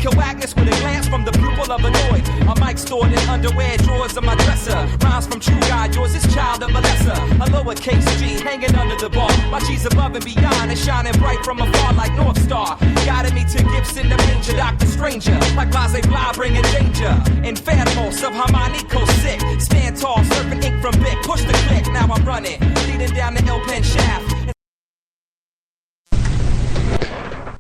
kill Agnes with a glance from the pupil of a noid. A mic stored in underwear drawers of my dresser. Rhymes from True God, yours is child of a lesser. A lowercase G hanging under the bar. My G's above and beyond and shining bright from afar like North Star. Guiding me to Gibson, the manger, Dr. Stranger. Like Blase Blah, bringing danger. Inferno, subharmonico sick. Stand tall, surfing ink from Vic. Push the click, now I'm running. Leading down the L-Pen shaft.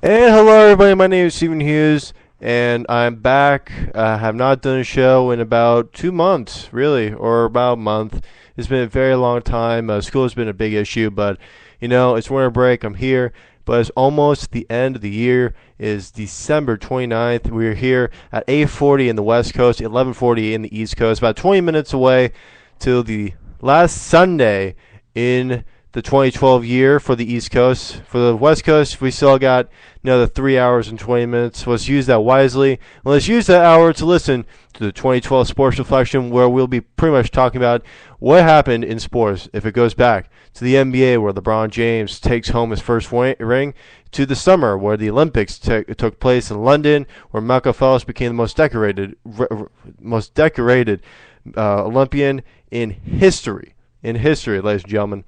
And hello everybody, my name is Stephen Hughes, and I'm back. I have not done a show in about 2 months, really, or about a month. It's been a very long time. School has been a big issue, but, you know, it's winter break. I'm here, but it's almost the end of the year. It is December 29th. We're here at 8:40 in the West Coast, 11:40 in the East Coast, about 20 minutes away till the last Sunday in the 2012 year for the East Coast. For the West Coast, we still got another 3 hours and 20 minutes. Let's use that wisely. And let's use that hour to listen to the 2012 Sports Reflection, where we'll be pretty much talking about what happened in sports. If it goes back to the NBA, where LeBron James takes home his first ring, to the summer, where the Olympics took place in London, where Michael Phelps became the most decorated Olympian in history. Ladies and gentlemen.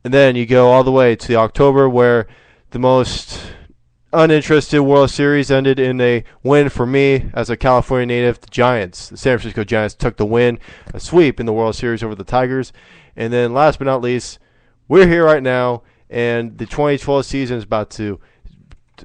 And then you go all the way to October, where the most uninterested World Series ended in a win for me as a California native. The Giants, the San Francisco Giants, took the win, a sweep in the World Series over the Tigers. And then last but not least, we're here right now, and the 2012 season is about to,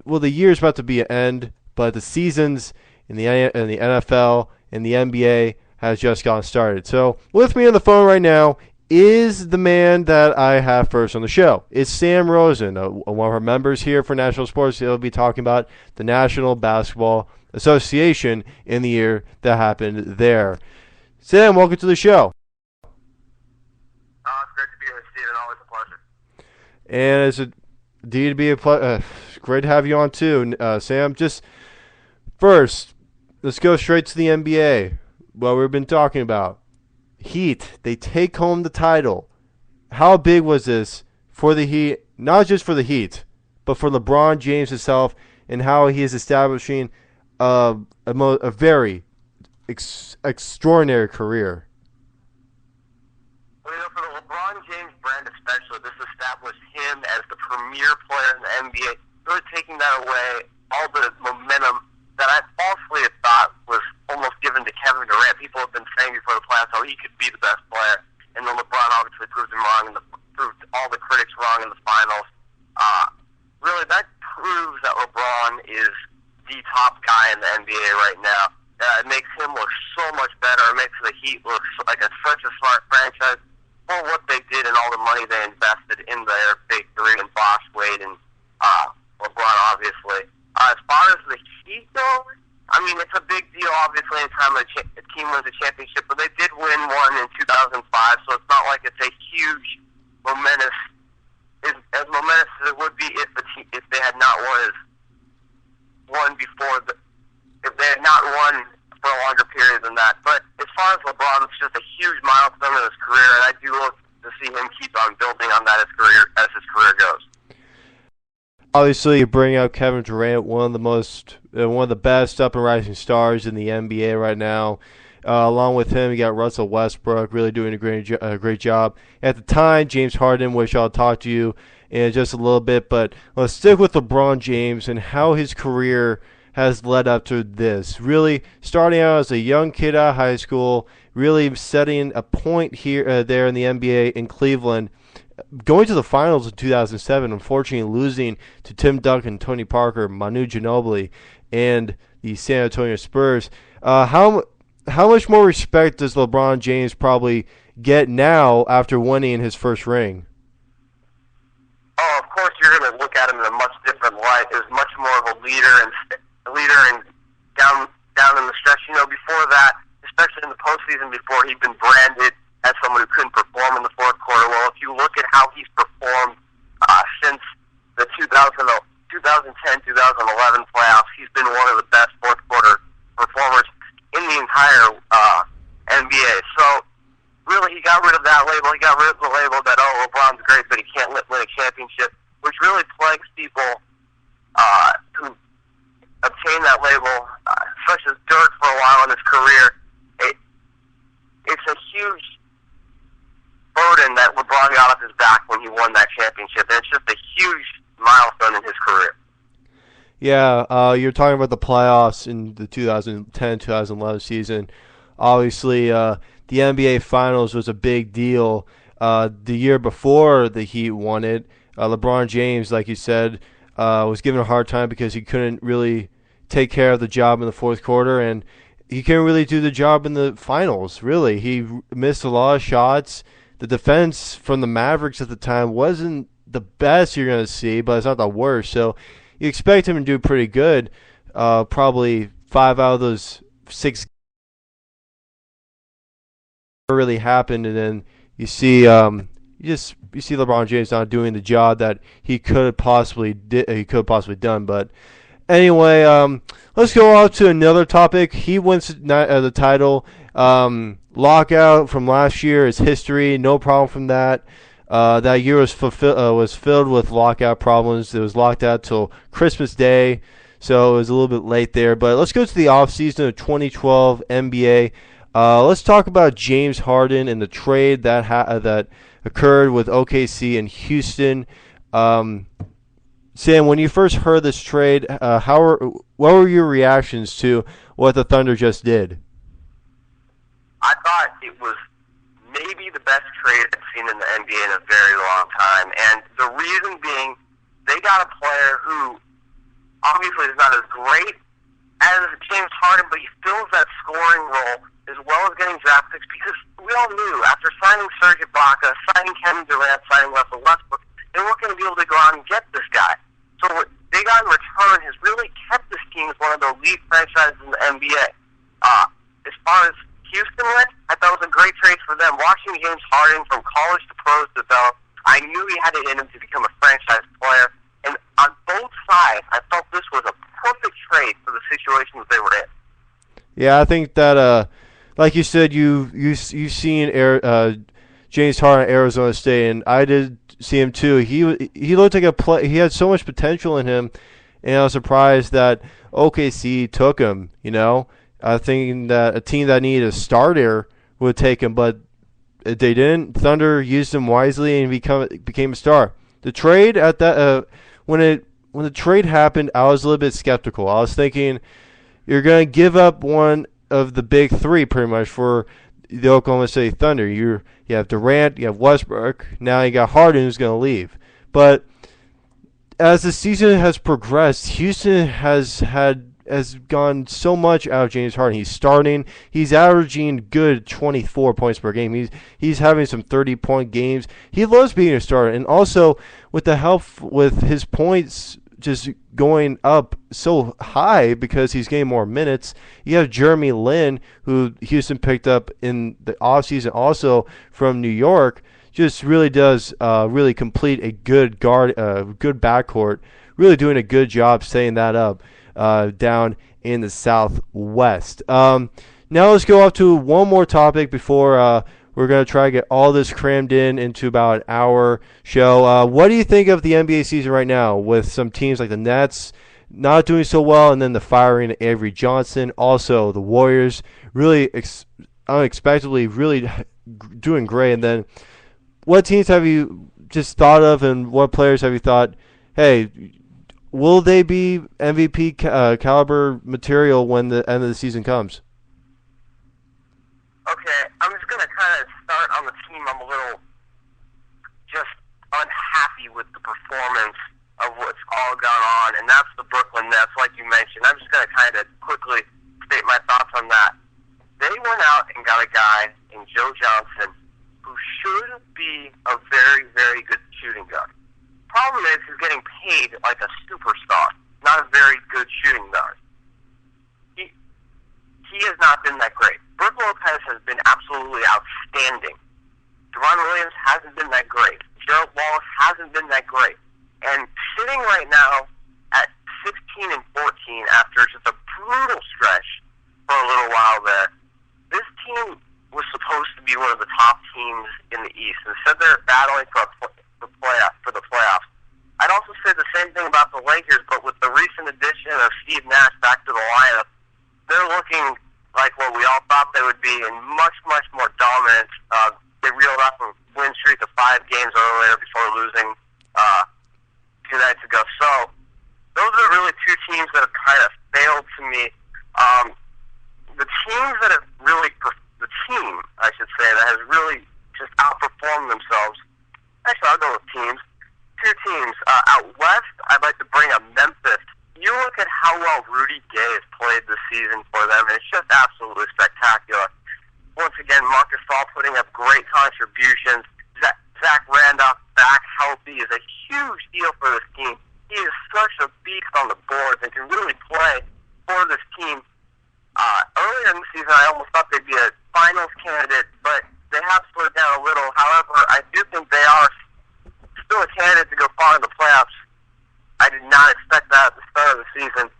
well, the year is about to be an end, but the seasons in the NFL and the NBA has just gotten started. So with me on the phone right now is the man that I have first on the show. It's Sam Rosen, one of our members here for National Sports. He'll be talking about the National Basketball Association in the year that happened there. Sam, welcome to the show. It's great to be here, Steven. Always a pleasure. And it's indeed to be a pleasure. Great to have you on too, Sam. Just first, let's go straight to the NBA. What we've been talking about. Heat, they take home the title. How big was this for the Heat? Not just for the Heat, but for LeBron James himself, and how he is establishing a very extraordinary career. Well, you know, for the LeBron James brand especially, this established him as the premier player in the NBA, really taking that away, all the momentum that I falsely had thought was almost given to Kevin Durant. People have been saying before the playoffs how he could be the best player, and then LeBron obviously proved him wrong, and proved all the critics wrong in the finals. Really, that proves that LeBron is the top guy in the NBA right now. It makes him look so much better. It makes the Heat look like such a smart franchise for what they did and all the money they invested in their big three and Bosh, Wade, and LeBron, obviously. As far as the Heat go, I mean, it's a big deal, obviously, anytime a team wins a championship, but they did win one in 2005, so it's not like it's a huge momentous, as momentous as it would be if they had not won before, if they had not won for a longer period than that. But as far as LeBron, it's just a huge milestone in his career, and I do look to see him keep on building on that as his career goes. Obviously, you bring out Kevin Durant, one of the best up and rising stars in the NBA right now. Along with him, you got Russell Westbrook, really doing a great job. At the time, James Harden, which I'll talk to you in just a little bit, but let's stick with LeBron James and how his career has led up to this. Really starting out as a young kid out of high school, really setting a point here, there in the NBA in Cleveland. Going to the finals in 2007, unfortunately losing to Tim Duncan, Tony Parker, Manu Ginobili, and the San Antonio Spurs. How much more respect does LeBron James probably get now after winning his first ring? Oh, of course, you're going to look at him in a much different light. As much more of a leader and down in the stretch. You know, before that, especially in the postseason, before he'd been branded as someone who couldn't perform in the fourth quarter. Well, if you look at how he's performed since the 2010-2011 playoffs, he's been one of the best fourth quarter performers in the entire NBA. So, really, he got rid of that label. He got rid of the label that, LeBron's great, but he can't win a championship, which really plagues people who obtain that label fresh as dirt for a while in his career. It's a huge burden that LeBron got off his back when he won that championship, and it's just a huge milestone in his career. Yeah, you're talking about the playoffs in the 2010-2011 season. Obviously, the NBA Finals was a big deal. The year before the Heat won it, LeBron James, like you said, was given a hard time because he couldn't really take care of the job in the fourth quarter, and he couldn't really do the job in the finals, really. He missed a lot of shots. The defense from the Mavericks at the time wasn't the best you're going to see, but it's not the worst. So you expect him to do pretty good. Probably 5 out of those 6 really happened, and then you see you see LeBron James not doing the job that he could possibly done. But anyway, let's go on to another topic. He wins the title. Lockout from last year is history. No problem from that. That year was filled with lockout problems. It was locked out till Christmas Day, so it was a little bit late there. But let's go to the offseason of 2012 NBA. Let's talk about James Harden and the trade that occurred with OKC and Houston. Sam, when you first heard this trade, what were your reactions to what the Thunder just did? I thought it was maybe the best trade I've seen in the NBA in a very long time, and the reason being they got a player who obviously is not as great as James Harden, but he fills that scoring role as well as getting draft picks, because we all knew after signing Serge Ibaka, signing Kevin Durant, signing Russell Westbrook, they weren't going to be able to go out and get this guy. So what they got in return has really kept this team as one of the elite franchises in the NBA. As far as Houston went, I thought it was a great trade for them. Watching James Harden from college to pros develop, I knew he had it in him to become a franchise player. And on both sides, I felt this was a perfect trade for the situations they were in. Yeah, I think that, like you said, you've seen James Harden at Arizona State, and I did see him too. He looked like he had so much potential in him, and I was surprised that OKC took him. Thinking that a team that needed a starter would take him, but they didn't. Thunder used him wisely and became a star. The trade at that when the trade happened, I was a little bit skeptical. I was thinking you're going to give up one of the big three pretty much for the Oklahoma City Thunder. You have Durant, you have Westbrook, now you got Harden who's going to leave. But as the season has progressed, Houston has gone so much out of James Harden. He's starting. He's averaging good 24 points per game. He's having some 30-point games. He loves being a starter. And also, with the help with his points just going up so high because he's getting more minutes, you have Jeremy Lin, who Houston picked up in the offseason also from New York, just really does really complete a good good backcourt, really doing a good job setting that up down in the Southwest. Now let's go off to one more topic before we're going to try to get all this crammed into about an hour show. What do you think of the NBA season right now with some teams like the Nets not doing so well, and then the firing of Avery Johnson? Also, the Warriors really unexpectedly really doing great. And then what teams have you just thought of, and what players have you thought, hey, will they be MVP caliber material when the end of the season comes? Okay, I'm just going to kind of start on the team I'm a little just unhappy with the performance of what's all gone on, and that's the Brooklyn Nets, like you mentioned. I'm just going to kind of quickly state my thoughts on that. They went out and got a guy in Joe Johnson who should be a very, very good shooting guard. Problem is, he's getting paid like a superstar, not a very good shooting guard. He has not been that great. Brook Lopez has been absolutely outstanding. Deron Williams hasn't been that great. Gerald Wallace hasn't been that great. And sitting right now at 16 and 14 after just a brutal stretch for a little while there, this team was supposed to be one of the top teams in the East. Instead, they're battling for the playoffs. I'd also say the same thing about the Lakers, but with the recent addition of Steve Nash back to the lineup, they're would be, and much, much more dominant. They reeled off a win streak of 5 games earlier before losing 2 nights ago. So those are really 2 teams that have kind of failed to me. The teams that have really, the team, I should say, that has really just outperformed themselves. Actually, I'll go with teams. 2 teams. Out west, I'd like to bring up Memphis. You look at how well Rudy Gay has played this season for them, and it's just absolutely spectacular. Once again, Marcus Fall putting up great contributions. Zach Randolph back healthy is a huge deal for this team. He is such a beast on the boards and can really play for this team. Earlier in the season, I almost thought they'd be a finals candidate, but they have slowed down a little. However, I do think they are still a candidate to go far in the playoffs. I did not expect that at the start of the season.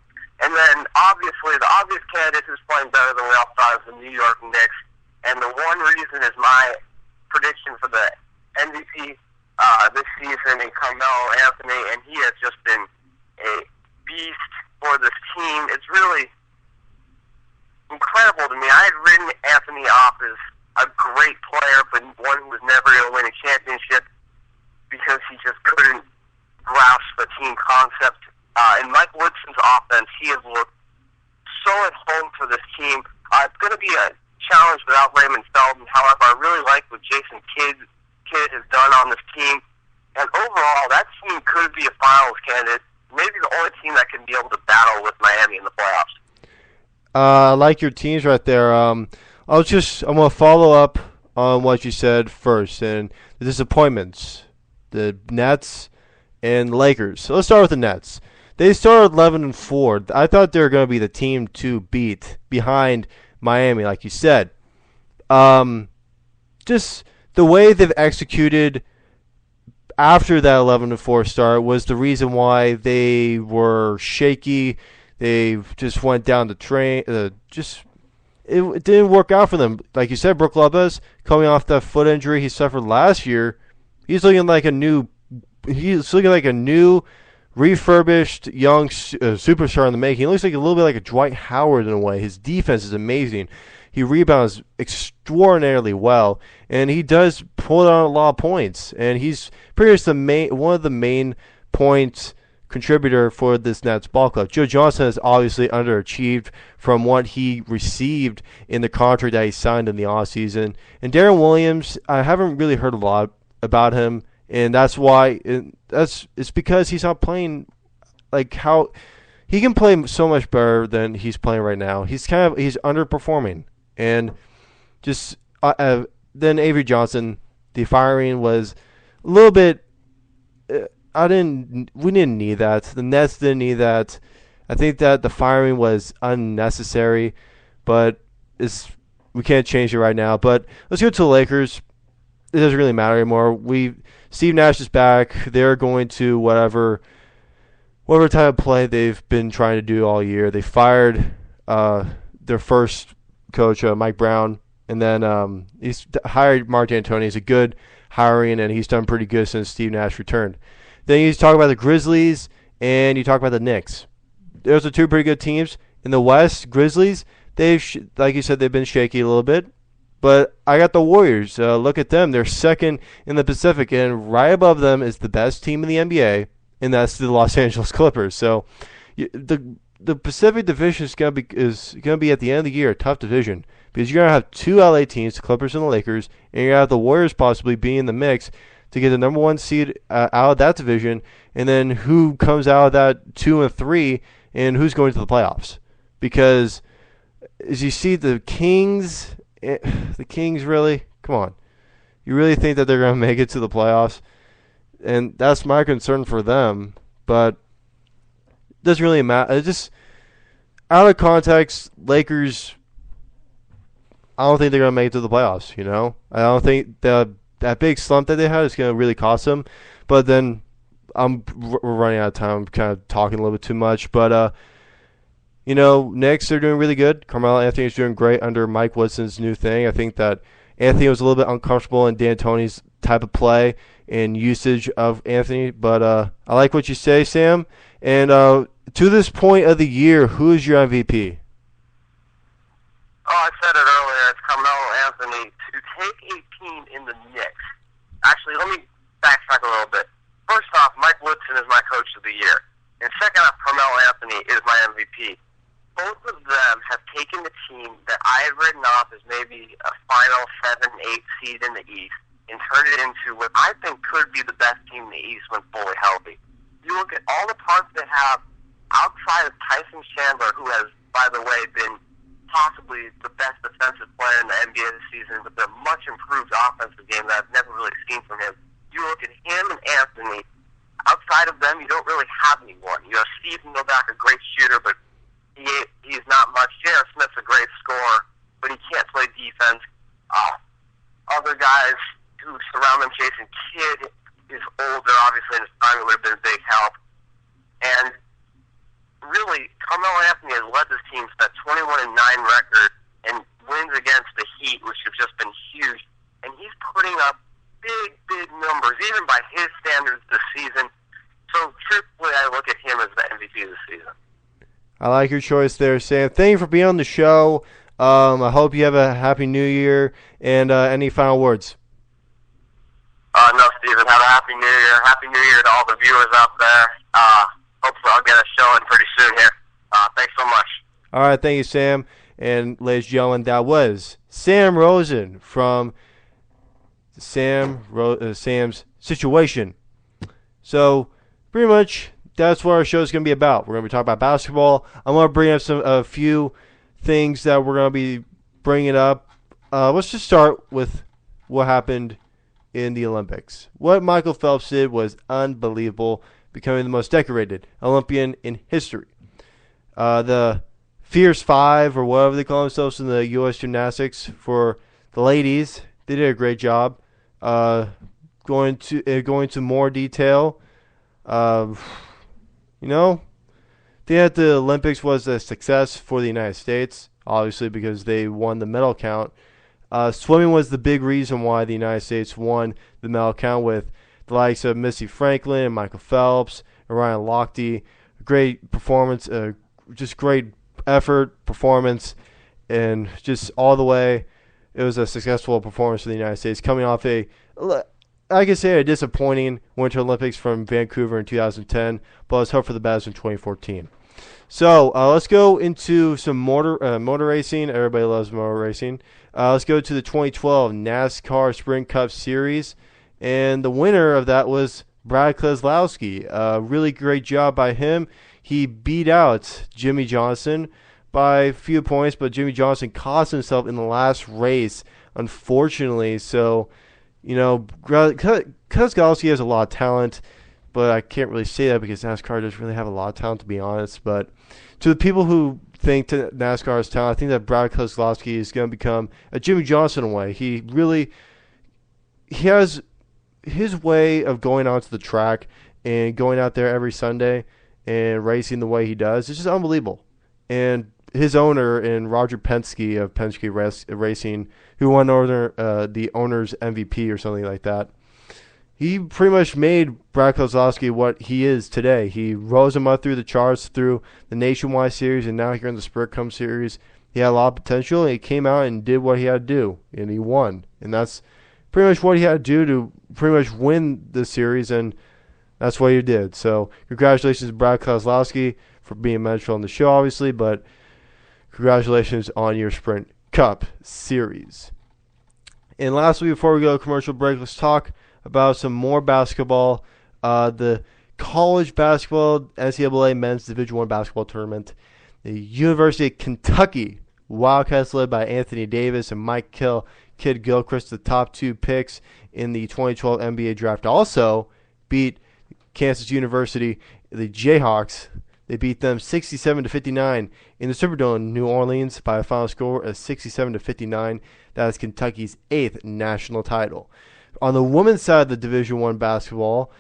And then, obviously, the obvious candidate who's playing better than we all thought is the New York Knicks. And the one reason is my prediction for the MVP this season in Carmelo Anthony, and he has just been a beast for this team. It's really incredible to me. I had written Anthony off as a great player, but one who was never going to win a championship because he just couldn't grasp the team concept. In Mike Woodson's offense, he has looked so at home for this team. It's going to be a challenge without Raymond Felton. However, I really like what Jason Kidd has done on this team. And overall, that team could be a finals candidate. Maybe the only team that can be able to battle with Miami in the playoffs. I like your teams right there. I'm going to follow up on what you said first, and the disappointments, the Nets and Lakers. So let's start with the Nets. They started 11-4. I thought they were going to be the team to beat behind Miami, like you said. Just the way they've executed after that 11-4 start was the reason why they were shaky. They just went down the train. It didn't work out for them. Like you said, Brook Lopez coming off that foot injury he suffered last year. He's looking like a new, refurbished young superstar in the making. He looks like a little bit like a Dwight Howard in a way. His defense is amazing. He rebounds extraordinarily well, and he does pull down a lot of points. And he's pretty much one of the main points contributor for this Nets ball club. Joe Johnson has obviously underachieved from what he received in the contract that he signed in the offseason. And Darren Williams, I haven't really heard a lot about him, and that's why it's because he's not playing like how he can play so much better than he's playing right now. He's underperforming, and just then Avery Johnson, the firing was a little bit. We didn't need that. The Nets didn't need that. I think that the firing was unnecessary, but we can't change it right now. But let's go to the Lakers. It doesn't really matter anymore. Steve Nash is back. They're going to whatever type of play they've been trying to do all year. They fired their first coach, Mike Brown, and then he's hired Mark D'Antoni. He's a good hiring, and he's done pretty good since Steve Nash returned. Then you talk about the Grizzlies, and you talk about the Knicks. Those are 2 pretty good teams. In the West, Grizzlies, like you said, they've been shaky a little bit. But I got the Warriors. Look at them. They're second in the Pacific, and right above them is the best team in the NBA, and that's the Los Angeles Clippers. So the Pacific Division is going to be at the end of the year a tough division because you're going to have 2 LA teams, the Clippers and the Lakers, and you're going to have the Warriors possibly be in the mix to get the number 1 seed out of that division, and then who comes out of that 2 and 3, and who's going to the playoffs. Because as you see, the Kings really, come on, you really think that they're going to make it to the playoffs? And that's my concern for them. But it doesn't really matter. It's just out of context. Lakers, I don't think they're going to make it to the playoffs. I don't think that big slump that they had is going to really cost them. But then we're running out of time. I'm kind of talking a little bit too much. But, Knicks, they're doing really good. Carmelo Anthony is doing great under Mike Woodson's new thing. I think that Anthony was a little bit uncomfortable in D'Antoni's type of play and usage of Anthony. But I like what you say, Sam. And to this point of the year, who is your MVP? Oh, I said it earlier, it's Carmelo Anthony to take a team in the Knicks. Actually, let me backtrack a little bit. First off, Mike Woodson is my coach of the year. And second off, Carmelo Anthony is my MVP. Both of them have taken the team that I had written off as maybe a final 7-8 seed in the East and turned it into what I think could be the best team in the East when fully healthy. You look at all the parts they have outside of Tyson Chandler, who has, by the way, been possibly the best defensive player in the NBA this season with a much improved offensive game that I've never really seen from him. You look at him and Anthony. Outside of them, you don't really have anyone. You have Steve Novak, a great shooter, but he's not much. J.R. Smith's a great scorer, but he can't play defense. Other guys who surround him, Jason Kidd is older, obviously, in his time, it would have been a big help. And really, Carmelo Anthony has led this team to that 21-9 record and wins against the Heat, which have just been huge. And he's putting up big numbers, even by his standards this season. So, truthfully, I look at him as the MVP this season. I like your choice there, Sam. Thank you for being on the show. I hope you have a happy new year. And any final words? No, Steven. Have a happy new year. Happy new year to all the viewers out there. Hopefully I'll get a show in pretty soon here. Thanks so much. All right, thank you, Sam. And ladies and gentlemen, that was Sam Rosen from Sam's Situation. So pretty much that's what our show is going to be about. We're going to be talking about basketball. I'm going to bring up a few things that we're going to be bringing up. Let's just start with what happened in the Olympics. What Michael Phelps did was unbelievable, becoming the most decorated Olympian in history. The Fierce Five, or whatever they call themselves in the U.S. gymnastics for the ladies, they did a great job. Going to more detail, that the Olympics was a success for the United States, obviously because they won the medal count. Swimming was the big reason why the United States won the medal count, with the likes of Missy Franklin and Michael Phelps and Ryan Lochte. Great performance, just great effort, performance, and just all the way. It was a successful performance for the United States, coming off a disappointing Winter Olympics from Vancouver in 2010, but let's hope for the best in 2014. So let's go into some motor racing. Everybody loves motor racing. Let's go to the 2012 NASCAR Sprint Cup Series, and the winner of that was Brad Keselowski. Really great job by him. He beat out Jimmy Johnson by a few points, but Jimmy Johnson cost himself in the last race, unfortunately. So, Keselowski has a lot of talent, but I can't really say that because NASCAR doesn't really have a lot of talent, to be honest. But to the people who think that NASCAR has talent, I think that Brad Keselowski is going to become a Jimmy Johnson away. He has his way of going onto the track and going out there every Sunday and racing the way he does. It's just unbelievable. And his owner, and Roger Penske of Penske Racing, who won the owner's MVP or something like that, he pretty much made Brad Keselowski what he is today. He rose him up through the charts through the Nationwide Series, and now here in the Sprint Cup Series, he had a lot of potential, and he came out and did what he had to do, and he won. And that's pretty much what he had to do to pretty much win the series, and that's what he did. So congratulations to Brad Keselowski for being mentioned on the show, obviously, but congratulations on your Sprint Cup Series. And lastly, before we go to commercial break, let's talk about some more basketball. The college basketball NCAA men's Division I basketball tournament. The University of Kentucky Wildcats, led by Anthony Davis and Mike Kidd Gilchrist, the top two picks in the 2012 NBA draft, also beat Kansas University, the Jayhawks. They beat them 67-59 in the Superdome in New Orleans by a final score of 67-59. That is Kentucky's 8th national title. On the women's side of the Division I basketball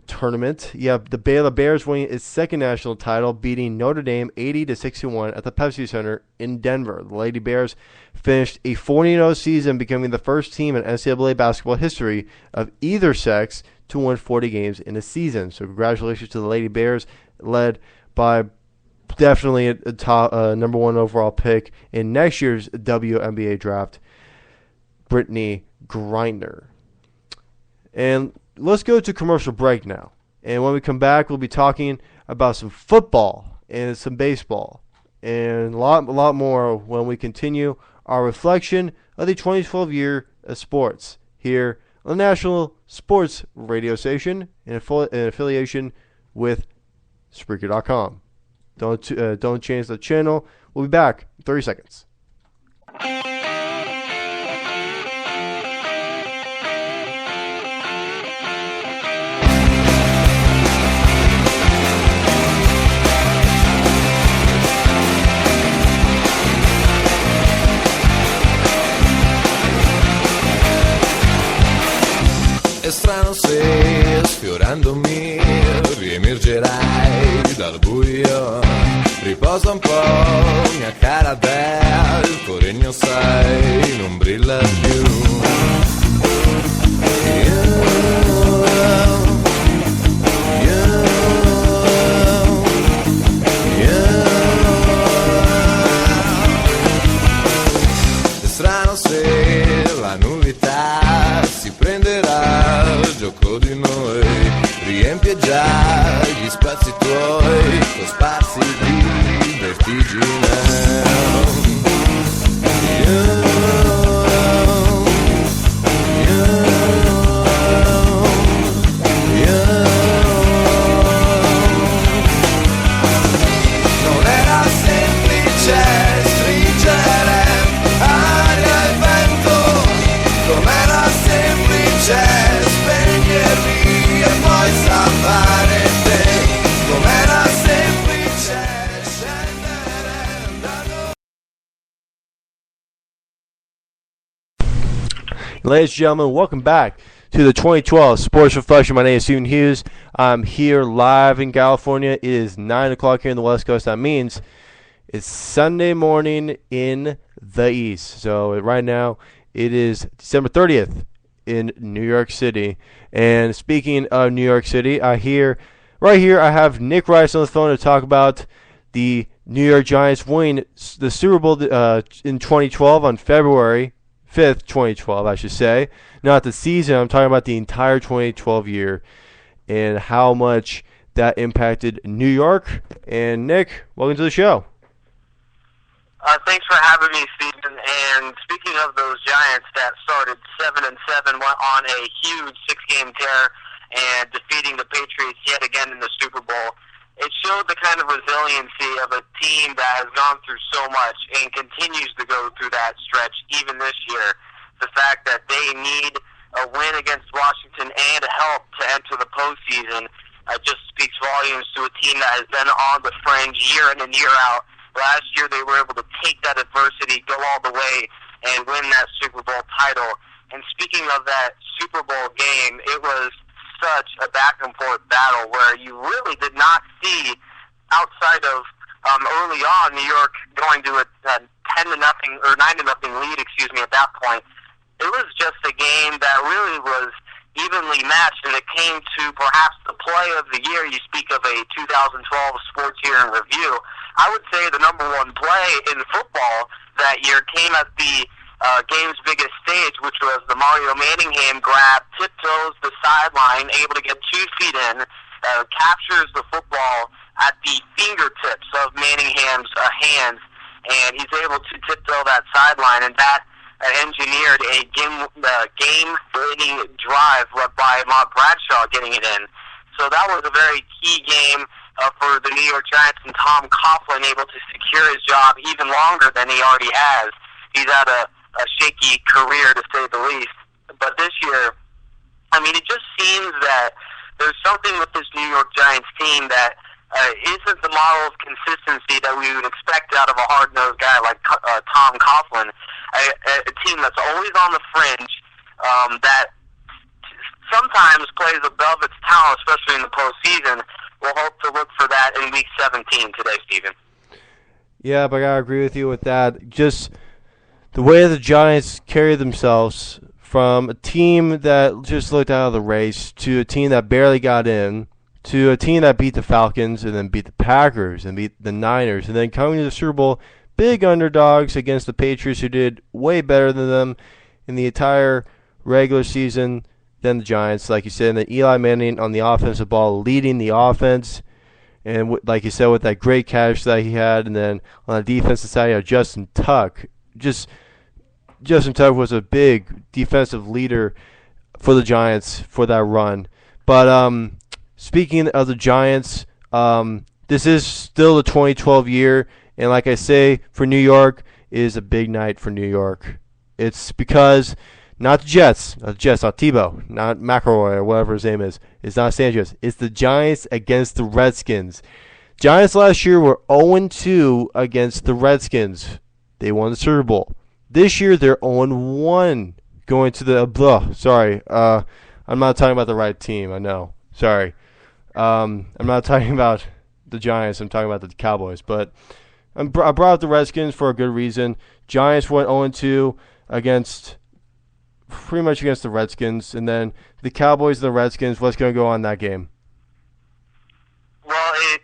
tournament, you have the Baylor Bears winning its second national title, beating Notre Dame 80-61 at the Pepsi Center in Denver. The Lady Bears finished a 40-0 season, becoming the first team in NCAA basketball history of either sex to win 40 games in a season. So congratulations to the Lady Bears, led by definitely a top number one overall pick in next year's WNBA draft, Brittany Griner. And let's go to commercial break now. And when we come back, we'll be talking about some football and some baseball and a lot more when we continue our reflection of the 2012 year of sports here on the National Sports Radio Station in affiliation with Spreaker.com. Don't change the channel. We'll be back in 30 seconds. È strano se sfiorandomi riemergerai dal buio. Riposa un po', mia cara Bea, il tuo regno sai non brilla più. È strano se la novità si prenderà il gioco di noi, riempie già gli spazi tuoi con spazi di vertigine. Non era semplice stringere aria e vento, non era semplice spegnerli e poi salvare te, non era semplice scendere da Ladies and gentlemen, welcome back to the 2012 Sports Reflection. My name is Stephen Hughes. I'm here live in California. It is 9 o'clock here in the West Coast. That means it's Sunday morning in the East. So right now it is December 30th in New York City. And speaking of New York City, right here I have Nick Rice on the phone to talk about the New York Giants winning the Super Bowl in 2012 on February 5th, 2012, I should say. Not the season, I'm talking about the entire 2012 year and how much that impacted New York. And Nick, welcome to the show. Thanks for having me, Stephen. And speaking of those Giants that started 7-7, went on a huge 6-game tear and defeating the Patriots yet again in the Super Bowl, it showed the kind of resiliency of a team that has gone through so much and continues to go through that stretch even this year. The fact that they need a win against Washington and help to enter the postseason just speaks volumes to a team that has been on the fringe year in and year out. Last year they were able to take that adversity, go all the way, and win that Super Bowl title. And speaking of that Super Bowl game, it was such a back-and-forth battle where you really did not see, outside of early on, New York going to a 10-0 or 9-0 lead, at that point. It was just a game that really was evenly matched, and it came to perhaps the play of the year. You speak of a 2012 sports year in review. I would say the number one play in football that year came at the game's biggest stage, which was the Mario Manningham grab, tiptoes the sideline, able to get 2 feet in, captures the football at the fingertips of Manningham's hands, and he's able to tiptoe that sideline, and that engineered a game-winning drive led by Mark Bradshaw getting it in. So that was a very key game for the New York Giants, and Tom Coughlin able to secure his job even longer than he already has. He's had a shaky career, to say the least. But this year, it just seems that there's something with this New York Giants team that isn't the model of consistency that we would expect out of a hard-nosed guy like Tom Coughlin. A team that's always on the fringe, that sometimes plays above its talent, especially in the postseason. We'll hope to look for that in Week 17 today, Stephen. Yeah, but I gotta agree with you with that. Just the way the Giants carry themselves from a team that just looked out of the race to a team that barely got in to a team that beat the Falcons and then beat the Packers and beat the Niners, and then coming to the Super Bowl, big underdogs against the Patriots, who did way better than them in the entire regular season than the Giants, like you said, and then Eli Manning on the offensive ball leading the offense, and like you said, with that great catch that he had, and then on the defensive side, you know, Justin Tuck was a big defensive leader for the Giants for that run. But speaking of the Giants, this is still the 2012 year, and like I say, for New York, it is a big night for New York. It's because not the Jets, not Tebow, not McElroy or whatever his name is. It's not Sanchez. It's the Giants against the Redskins. Giants last year were 0-2 against the Redskins. They won the Super Bowl. This year they're 0-1 going to the. I'm not talking about the right team. I know. Sorry. I'm not talking about the Giants. I'm talking about the Cowboys. But I brought up the Redskins for a good reason. Giants went 0-2 pretty much against the Redskins, and then the Cowboys and the Redskins. What's going to go on that game? Well, it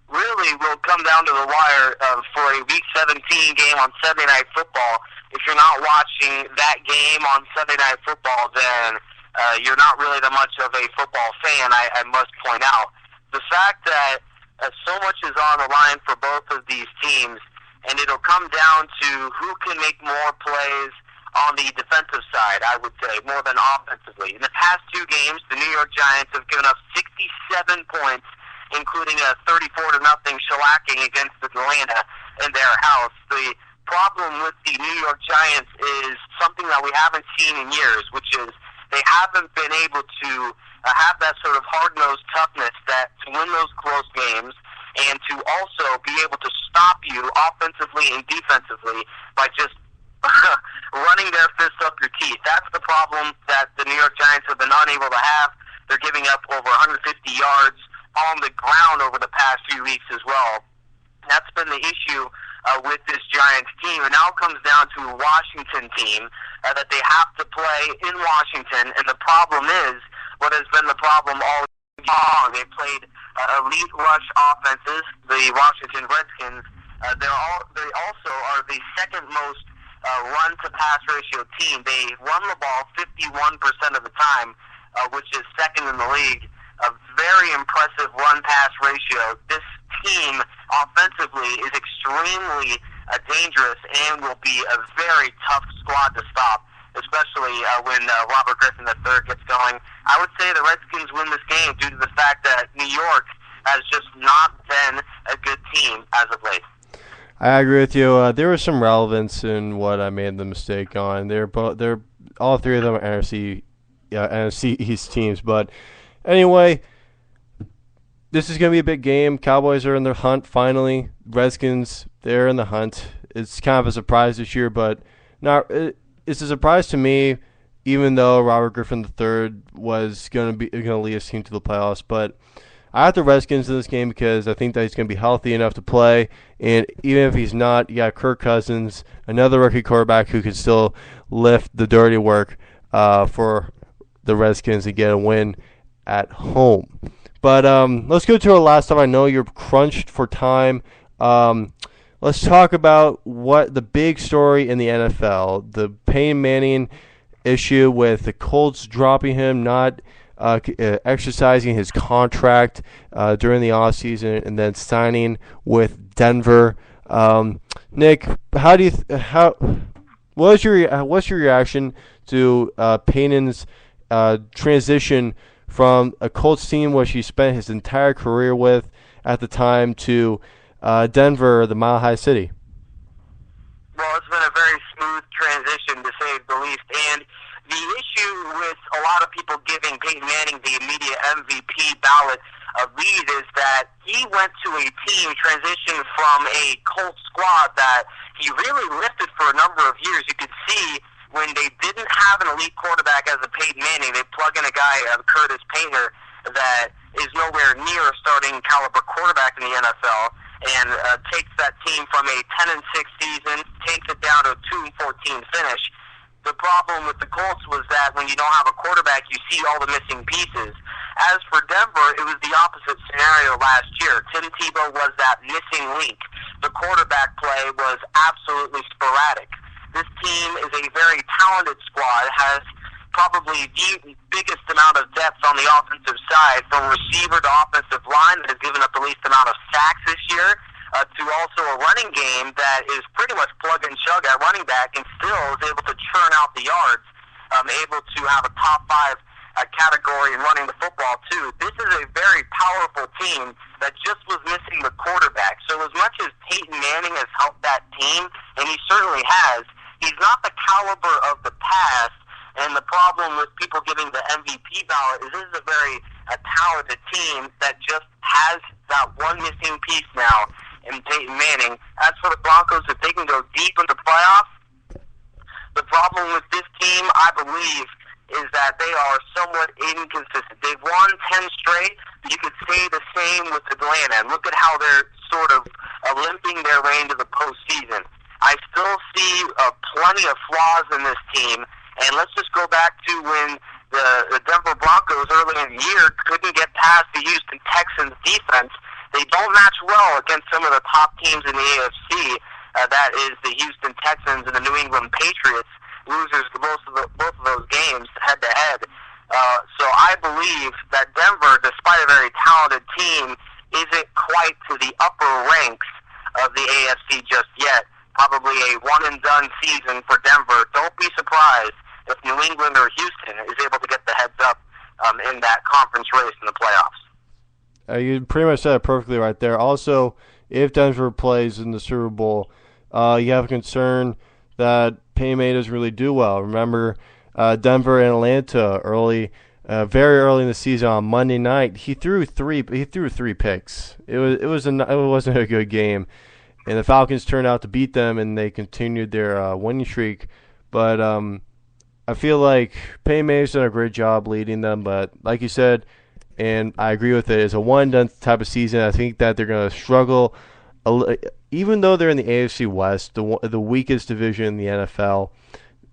really will come down to the wire for a Week 17 game on Sunday Night Football. If you're not watching that game on Sunday Night Football, then you're not really that much of a football fan, I must point out. The fact that so much is on the line for both of these teams, and it'll come down to who can make more plays on the defensive side, I would say, more than offensively. In the past two games, the New York Giants have given up 67 points, including a 34-0 shellacking against Atlanta in their house. The problem with the New York Giants is something that we haven't seen in years, which is they haven't been able to have that sort of hard-nosed toughness to win those close games and to also be able to stop you offensively and defensively by just running their fists up your teeth. That's the problem that the New York Giants have been unable to have. They're giving up over 150 yards on the ground over the past few weeks as well. That's been the issue with this Giants team. And now it comes down to a Washington team that they have to play in Washington. And the problem is what has been the problem all along. They played elite rush offenses, the Washington Redskins. They also are the second most run-to-pass ratio team. They run the ball 51% of the time, which is second in the league. A very impressive run-pass ratio. This team, offensively, is extremely dangerous and will be a very tough squad to stop, especially when Robert Griffin III gets going. I would say the Redskins win this game due to the fact that New York has just not been a good team as of late. I agree with you. There was some relevance in what I made the mistake on. They're all three of them are NFC East teams. But anyway, this is going to be a big game. Cowboys are in the hunt finally. Redskins, they're in the hunt. It's kind of a surprise this year, but it's a surprise to me, even though Robert Griffin III was going to lead his team to the playoffs. But I have the Redskins in this game because I think that he's going to be healthy enough to play. And even if he's not, you got Kirk Cousins, another rookie quarterback who can still lift the dirty work for the Redskins to get a win at home. But let's go to our last time. I know you're crunched for time. Let's talk about what the big story in the NFL, the Peyton Manning issue with the Colts dropping him, not exercising his contract during the offseason, and then signing with Denver. Nick, what's your reaction to Peyton's transition from a Colts team which he spent his entire career with at the time to Denver, the Mile High City? Well, it's been a very smooth transition, to say the least. And the issue with a lot of people giving Peyton Manning the immediate MVP ballot lead is that he went to a team transitioned from a Colts squad that he really lifted for a number of years. You could see when they didn't have an elite quarterback as a Peyton Manning, they plug in a guy, Curtis Painter, that is nowhere near a starting caliber quarterback in the NFL, and takes that team from a 10-6 season, takes it down to a 2-14 finish. The problem with the Colts was that when you don't have a quarterback, you see all the missing pieces. As for Denver, it was the opposite scenario last year. Tim Tebow was that missing link. The quarterback play was absolutely sporadic. This team is a very talented squad, has probably the biggest amount of depth on the offensive side, from receiver to offensive line, that has given up the least amount of sacks this year, to also a running game that is pretty much plug and chug at running back and still is able to churn out the yards, able to have a top 5 category in running the football too. This is a very powerful team that just was missing the quarterback. So as much as Peyton Manning has helped that team, and he certainly has, he's not the caliber of the past. And the problem with people giving the MVP ballot is this is a very talented team that just has that one missing piece now in Peyton Manning. As for the Broncos, if they can go deep in the playoffs, the problem with this team, I believe, is that they are somewhat inconsistent. They've won 10 straight. You could say the same with Atlanta. And look at how they're sort of limping their way into the postseason. I still see plenty of flaws in this team. And let's just go back to when the Denver Broncos early in the year couldn't get past the Houston Texans defense. They don't match well against some of the top teams in the AFC. That is the Houston Texans and the New England Patriots, losers to both of those games head-to-head. So I believe that Denver, despite a very talented team, isn't quite to the upper ranks of the AFC just yet. Probably a one-and-done season for Denver. Don't be surprised if New England or Houston is able to get the heads up in that conference race in the playoffs. You pretty much said it perfectly right there. Also, if Denver plays in the Super Bowl, you have a concern that Peyton Manning doesn't really do well. Remember, Denver and Atlanta very early in the season on Monday night, he threw three picks. It wasn't a good game, and the Falcons turned out to beat them, and they continued their winning streak. But I feel like Peyton Manning's done a great job leading them, but like you said, and I agree with it, it's a one-and-done type of season. I think that they're going to struggle, even though they're in the AFC West, the weakest division in the NFL.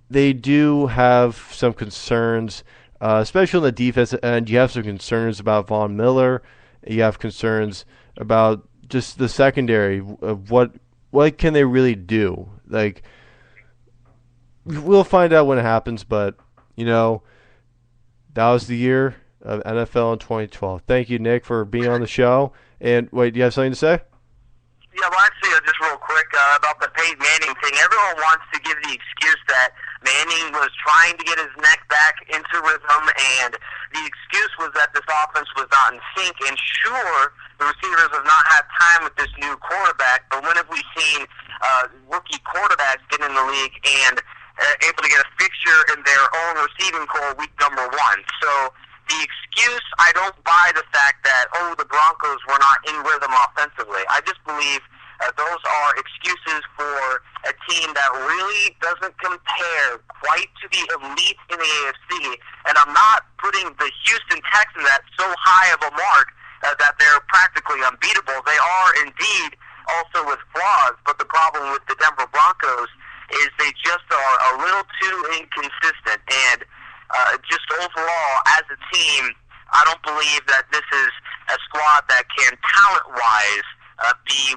They do have some concerns, especially on the defense end. You have some concerns about Von Miller. You have concerns about just the secondary of what can they really do. Like, we'll find out when it happens, but, that was the year of NFL in 2012. Thank you, Nick, for being on the show. And, wait, do you have something to say? Yeah, well, actually, just real quick about the Peyton Manning thing. Everyone wants to give the excuse that Manning was trying to get his neck back into rhythm, and the excuse was that this offense was not in sync. And sure, the receivers have not had time with this new quarterback, but when have we seen rookie quarterbacks get in the league and able to get a fixture in their own receiving core week number 1? So the excuse, I don't buy the fact that, the Broncos were not in rhythm offensively. I just believe those are excuses for a team that really doesn't compare quite to the elite in the AFC. And I'm not putting the Houston Texans at so high of a mark that they're practically unbeatable. They are indeed also with flaws, but the problem with the Denver Broncos is they just are a little too inconsistent. And just overall, as a team, I don't believe that this is a squad that can, talent-wise, be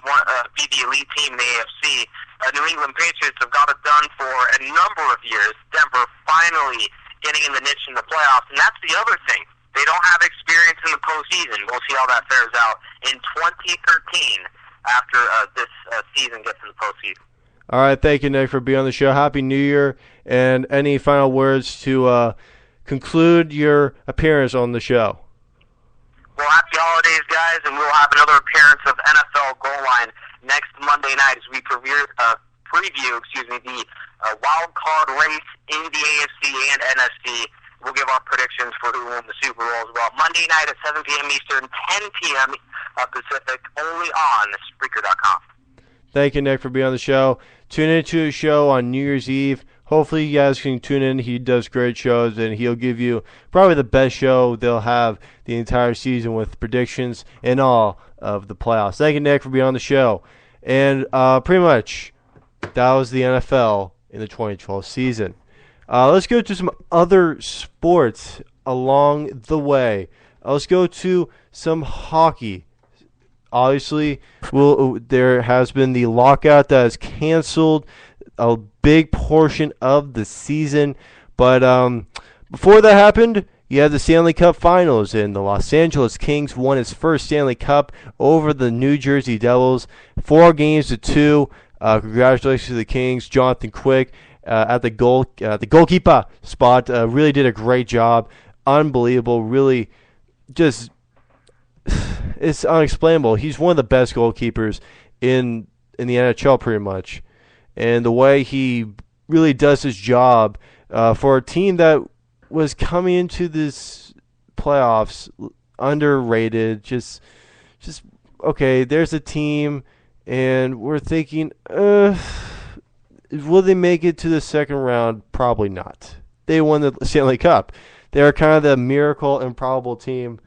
the elite team in the AFC. New England Patriots have got it done for a number of years. Denver finally getting in the niche in the playoffs, and that's the other thing. They don't have experience in the postseason. We'll see how that fares out in 2013 after this season gets in the postseason. All right, thank you, Nick, for being on the show. Happy New Year, and any final words to conclude your appearance on the show? Well, happy holidays, guys, and we'll have another appearance of NFL Goal Line next Monday night as we preview the wild card race in the AFC and NFC. We'll give our predictions for who won the Super Bowl as well. Monday night at 7 p.m. Eastern, 10 p.m. Pacific, only on Spreaker.com. Thank you, Nick, for being on the show. Tune into his show on New Year's Eve. Hopefully you guys can tune in. He does great shows, and he'll give you probably the best show they'll have the entire season with predictions and all of the playoffs. Thank you, Nick, for being on the show. And pretty much that was the NFL in the 2012 season. Let's go to some other sports along the way. let's go to some hockey. Obviously, there has been the lockout that has canceled a big portion of the season. But before that happened, you had the Stanley Cup Finals, and the Los Angeles Kings won its first Stanley Cup over the New Jersey Devils, 4-2. Congratulations to the Kings. Jonathan Quick at the goalkeeper spot really did a great job. Unbelievable. Really, just it's unexplainable. He's one of the best goalkeepers in the NHL, pretty much. And the way he really does his job for a team that was coming into this playoffs underrated, just okay, there's a team, and we're thinking, will they make it to the second round? Probably not. They won the Stanley Cup. They're kind of the miracle, improbable team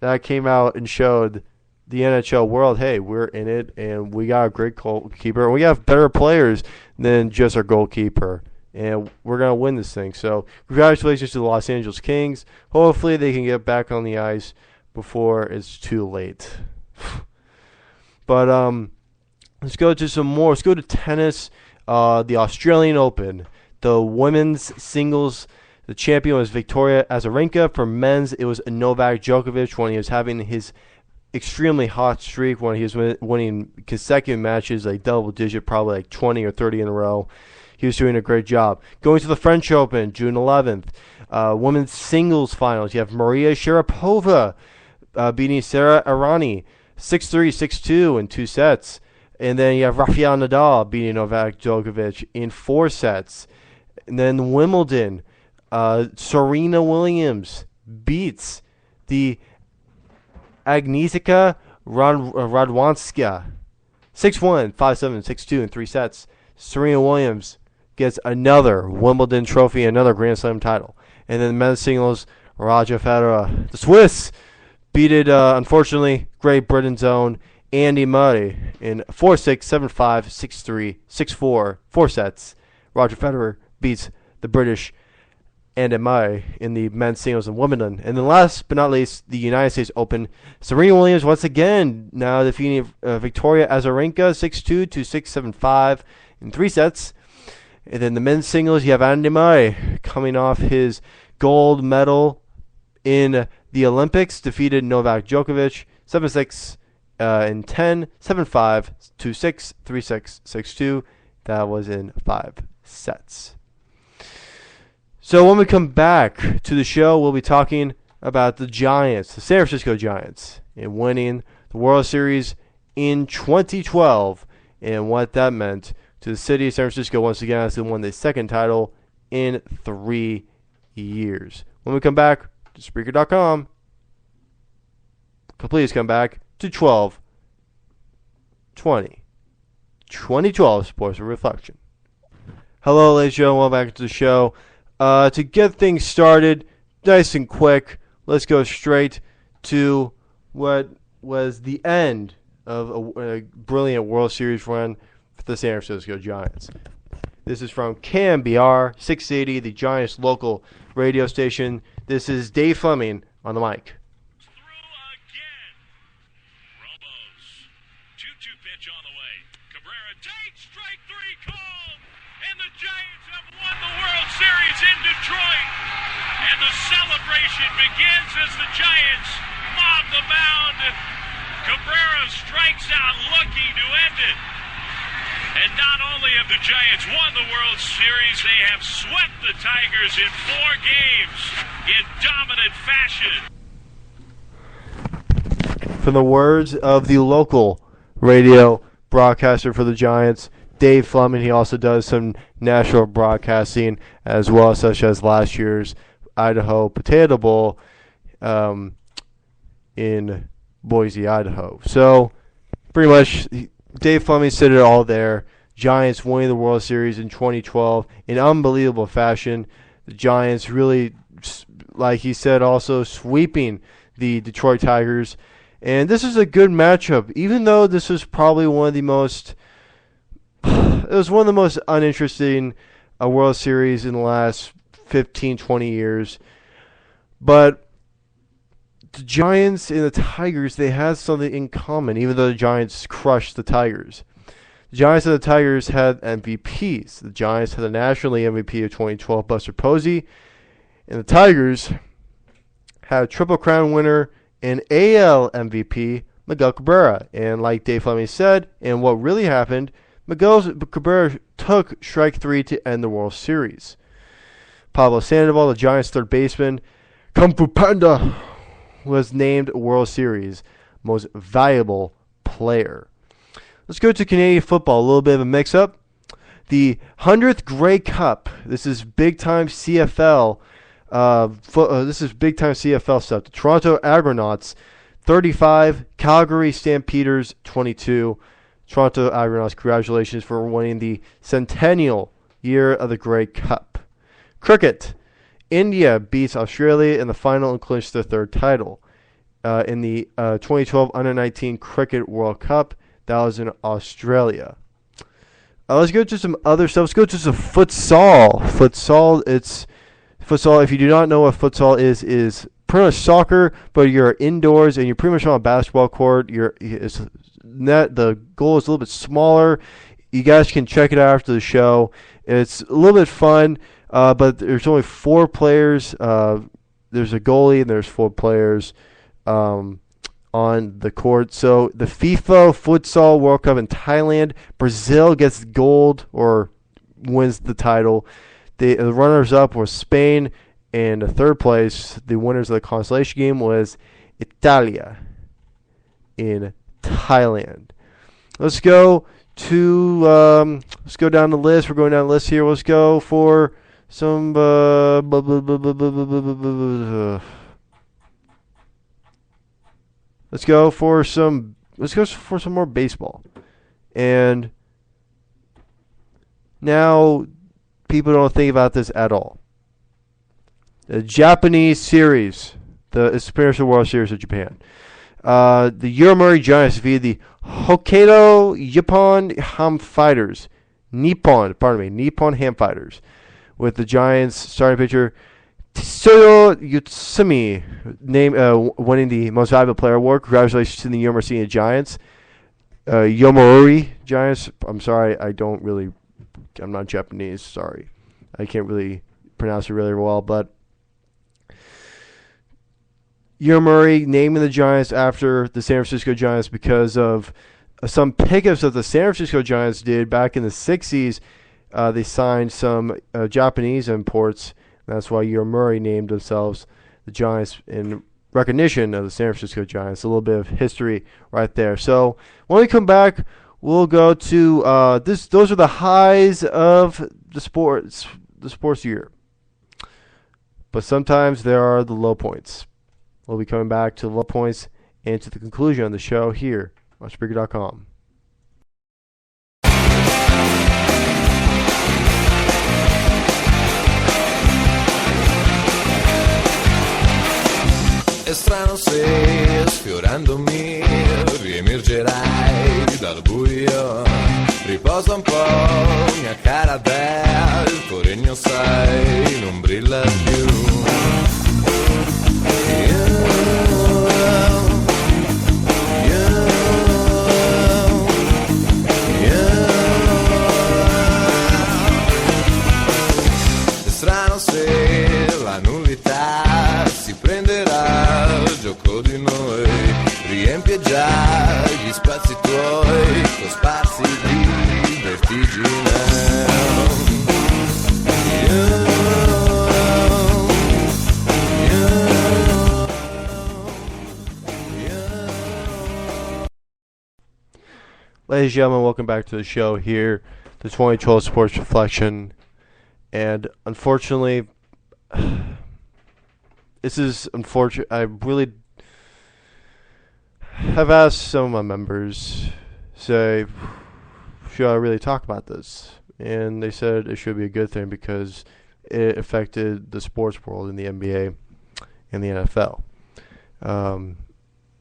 that came out and showed the NHL world, hey, we're in it, and we got a great goalkeeper, and we have better players than just our goalkeeper, and we're going to win this thing. So congratulations to the Los Angeles Kings. Hopefully they can get back on the ice before it's too late. But let's go to some more. Let's go to tennis. The Australian Open. The women's singles, the champion was Victoria Azarenka. For men's, it was Novak Djokovic when he was having his extremely hot streak, when he was winning consecutive matches, like double-digit, probably like 20 or 30 in a row. He was doing a great job. Going to the French Open, June 11th. Women's singles finals. You have Maria Sharapova beating Sarah Arani 6-3, 6-2 in 2 sets. And then you have Rafael Nadal beating Novak Djokovic in 4 sets. And then Wimbledon, Serena Williams beats the Agnieszka Radwanska 6-1, 5-7, 6-2 in 3 sets. Serena Williams gets another Wimbledon trophy, another Grand Slam title. And then men's singles, Roger Federer, the Swiss, beated, unfortunately, Great Britain's own Andy Murray in 4-6, 7-5, 6-3, 6-4, 4 sets. Roger Federer beats the British Andy Murray in the men's singles in Wimbledon. And then last but not least, the United States Open. Serena Williams once again now defeating Victoria Azarenka 6-2, 2-6, 7-5 in 3 sets. And then the men's singles, you have Andy Murray coming off his gold medal in the Olympics, defeated Novak Djokovic 7-6 in 10, 7-5, 2-6, 3-6, 6-2. That was in 5 sets. So when we come back to the show, we'll be talking about the Giants, the San Francisco Giants, and winning the World Series in 2012 and what that meant to the city of San Francisco once again as they won the second title in 3 years. When we come back to Spreaker.com, please come back to 2012 Sports Reflection. Hello, ladies and gentlemen. Welcome back to the show. To get things started, nice and quick, let's go straight to what was the end of a brilliant World Series run for the San Francisco Giants. This is from KMBR 680, the Giants' local radio station. This is Dave Fleming on the mic. In Detroit, and the celebration begins as the Giants mob the mound. Cabrera strikes out looking to end it. And not only have the Giants won the World Series, they have swept the Tigers in 4 games in dominant fashion. From the words of the local radio broadcaster for the Giants, Dave Fleming, he also does some national broadcasting as well, such as last year's Idaho Potato Bowl in Boise, Idaho. So, pretty much, Dave Fleming said it all there. Giants winning the World Series in 2012 in unbelievable fashion. The Giants really, like he said, also sweeping the Detroit Tigers. And this is a good matchup, even though this was probably one of the most... It was one of the most uninteresting World Series in the last 15, 20 years. But the Giants and the Tigers, they had something in common, even though the Giants crushed the Tigers. The Giants and the Tigers had MVPs. The Giants had the National League MVP of 2012, Buster Posey, and the Tigers had a Triple Crown winner and AL MVP, Miguel Cabrera. And like Dave Fleming said, and what really happened, Miguel Cabrera took strike 3 to end the World Series. Pablo Sandoval, the Giants' third baseman, Kung Fu Panda, was named World Series Most Valuable Player. Let's go to Canadian football, a little bit of a mix-up. The 100th Grey Cup, this is big-time CFL. This is big-time CFL stuff. The Toronto Argonauts, 35. Calgary Stampeders, 22. Toronto Argonauts, congratulations for winning the centennial year of the Grey Cup. Cricket, India beats Australia in the final and clinched their third title. In the 2012 Under-19 Cricket World Cup, that was in Australia. Let's go to some other stuff. Let's go to some futsal. Futsal, if you do not know what futsal is pretty much soccer, but you're indoors and you're pretty much on a basketball court. The goal is a little bit smaller. You guys can check it out after the show. It's a little bit fun, but there's only 4 players. There's a goalie and there's 4 players on the court. So the FIFA Futsal World Cup in Thailand, Brazil gets gold or wins the title. The runners-up were Spain, and the third place, the winners of the consolation game, was Italia in Thailand. Let's go down the list. We're going down the list here. Let's go for some Let's go for some more baseball. And now people don't think about this at all. The Japanese series, the Superior World Series of Japan. The Yomiuri Giants defeated the Hokkaido Nippon Ham Fighters. Nippon Ham Fighters. With the Giants starting pitcher Tsuyo Utsumi winning the Most Valuable Player award. Congratulations to the Yomiuri Giants. Yomiuri Giants. I'm sorry, I'm not Japanese. Sorry, I can't really pronounce it really well. But Yomiuri naming the Giants after the San Francisco Giants because of some pickups that the San Francisco Giants did back in the 60s. They signed some Japanese imports. That's why Yomiuri named themselves the Giants in recognition of the San Francisco Giants. A little bit of history right there. So when we come back, we'll go to this. Those are the highs of the sports year. But sometimes there are the low points. We'll be coming back to the low points and to the conclusion of the show here on Spreaker.com. È strano se sfiorandomi riemergerai dal buio. Riposa un po', mia cara Belle, il tuo regno sai non brilla più. È strano se la nullità si prenderà il gioco di noi, riempie già gli spazi tuoi cosparsi di vertigine. Ladies and gentlemen, welcome back to the show here, the 2012 Sports Reflection. And unfortunately, this is unfortunate. I really have asked some of my members, should I really talk about this? And they said it should be a good thing because it affected the sports world in the NBA and the NFL.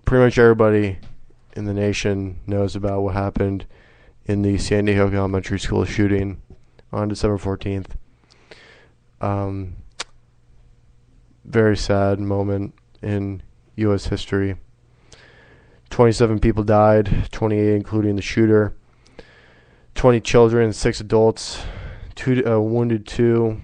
Pretty much everybody in the nation knows about what happened in the San Diego Elementary School shooting on December 14th. Very sad moment in U.S. history. 27 people died, 28 including the shooter. 20 children, 6 adults, wounded 2.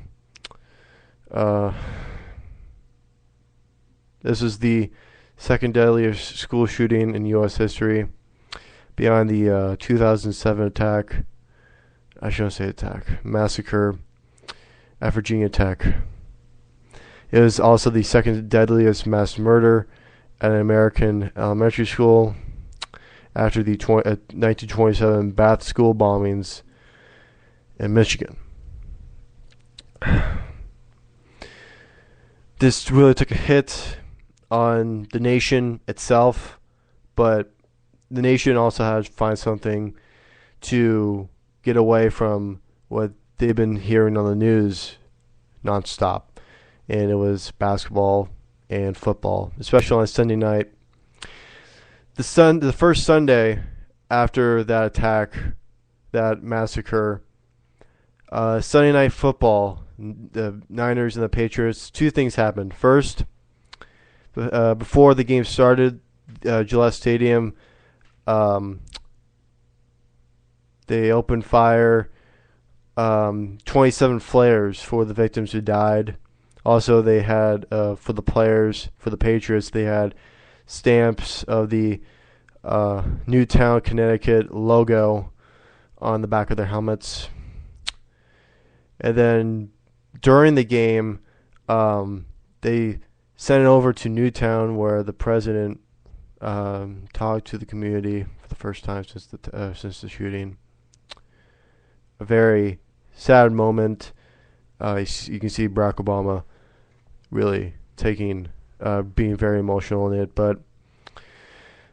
This is the second deadliest school shooting in U.S. history, beyond the 2007 attack. I shouldn't say attack. Massacre at Virginia Tech. It was also the second deadliest mass murder at an American elementary school after the 1927 Bath school bombings in Michigan. This really took a hit on the nation itself, but the nation also had to find something to get away from what they've been hearing on the news nonstop. And it was basketball and football, especially on Sunday night. The first Sunday after that attack, that massacre, Sunday night football, the Niners and the Patriots, 2 things happened. First, before the game started, Gillette Stadium, they opened fire, 27 flares for the victims who died. Also, they had, for the players, for the Patriots, they had stamps of the Newtown, Connecticut logo on the back of their helmets. And then during the game, they sent it over to Newtown, where the president talked to the community for the first time since the shooting. A very sad moment. You can see Barack Obama really being very emotional in it. But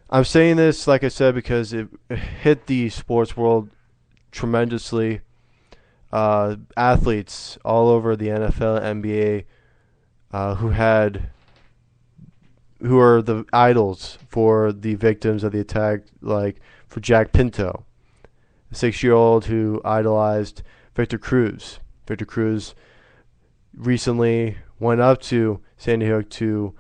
I'm saying this, like I said, because it hit the sports world tremendously. Athletes all over the NFL, NBA, who are the idols for the victims of the attack, like for Jack Pinto, a 6-year-old who idolized Victor Cruz. Victor Cruz recently went up to Sandy Hook to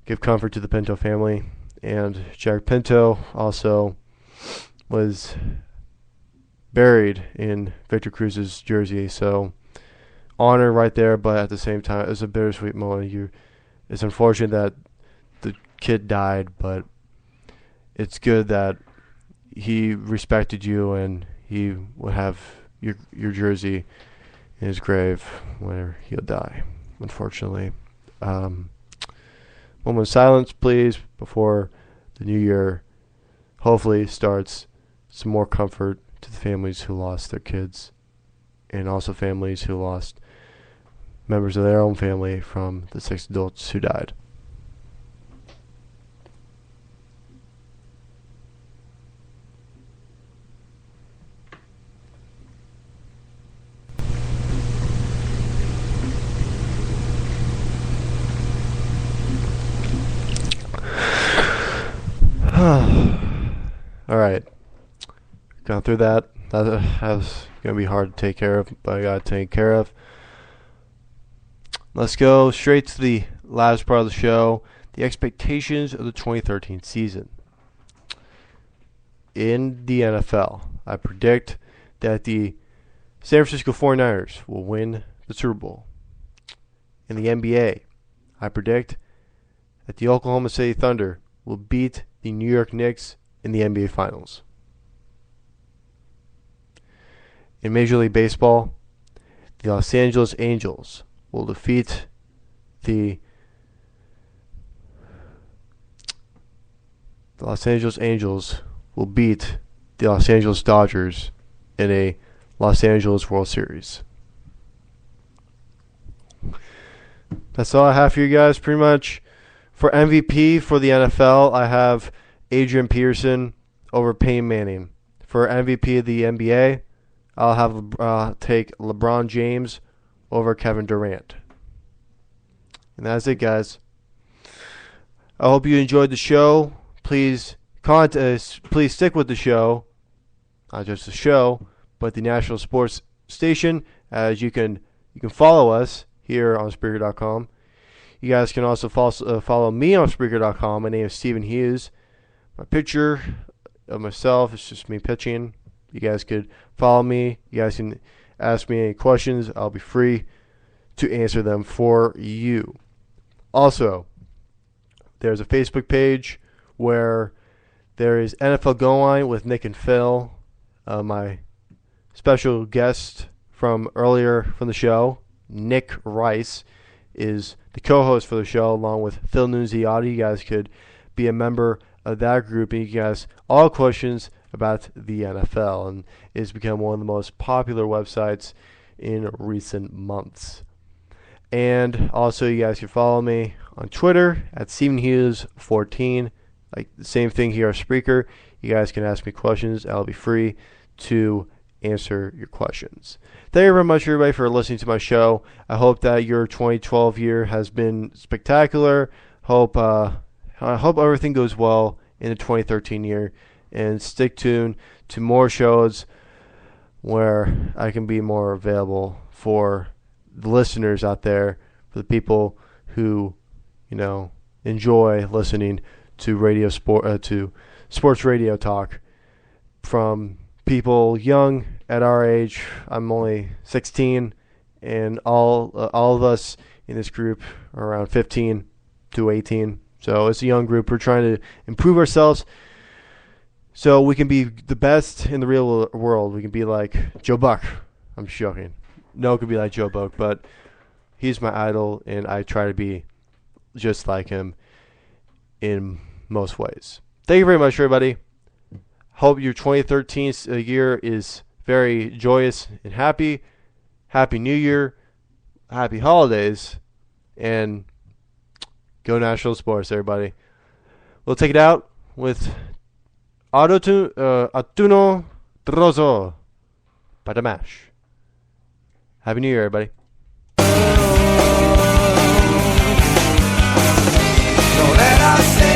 give comfort to the Pinto family, and Jack Pinto also was buried in Victor Cruz's jersey. So honor right there, but at the same time, it was a bittersweet moment. It's unfortunate that the kid died, but it's good that he respected you and he would have your jersey in his grave where he'll die, unfortunately. Moment of silence, please, before the new year hopefully starts. Some more comfort to the families who lost their kids, and also families who lost members of their own family from the 6 adults who died. All right, gone through that. That was going to be hard to take care of, but I got to take care of. Let's go straight to the last part of the show, the expectations of the 2013 season. In the NFL, I predict that the San Francisco 49ers will win the Super Bowl. In the NBA, I predict that the Oklahoma City Thunder will beat the New York Knicks in the NBA Finals. In Major League Baseball, the Los Angeles Angels will defeat the Los Angeles Angels will beat the Los Angeles Dodgers in a Los Angeles World Series. That's all I have for you guys, pretty much. For MVP for the NFL, I have Adrian Peterson over Peyton Manning. For MVP of the NBA, I'll have take LeBron James over Kevin Durant. And that's it, guys. I hope you enjoyed the show. Please stick with the show, not just the show, but the National Sports Station. As you can follow us here on Spreaker.com. You guys can also follow me on Spreaker.com. My name is Stephen Hughes. My picture of myself is just me pitching. You guys could follow me. You guys can ask me any questions. I'll be free to answer them for you. Also, there's a Facebook page where there is NFL Go Line with Nick and Phil, my special guest from earlier from the show. Nick Rice is the co-host for the show along with Phil Nunziati. You guys could be a member of that group and you guys all questions about the NFL, and it's become one of the most popular websites in recent months. And also you guys can follow me on Twitter at StephenHughes14. Like the same thing here on Spreaker. You guys can ask me questions. I'll be free to answer your questions. Thank you very much, everybody, for listening to my show. I hope that your 2012 year has been spectacular. I hope everything goes well in the 2013 year. And stick tuned to more shows where I can be more available for the listeners out there, for the people who, enjoy listening to to sports radio talk from people young at our age. I'm only 16, and all of us in this group are around 15 to 18. So it's a young group. We're trying to improve ourselves so we can be the best in the real world. We can be like Joe Buck. I'm joking. No, it could be like Joe Buck, but he's my idol, and I try to be just like him in most ways. Thank you very much, everybody. Hope your 2013 year is very joyous and happy. Happy New Year. Happy holidays. And go National Sports, everybody. We'll take it out with Autunno Rosso by The Mash. Happy New Year, everybody. So let us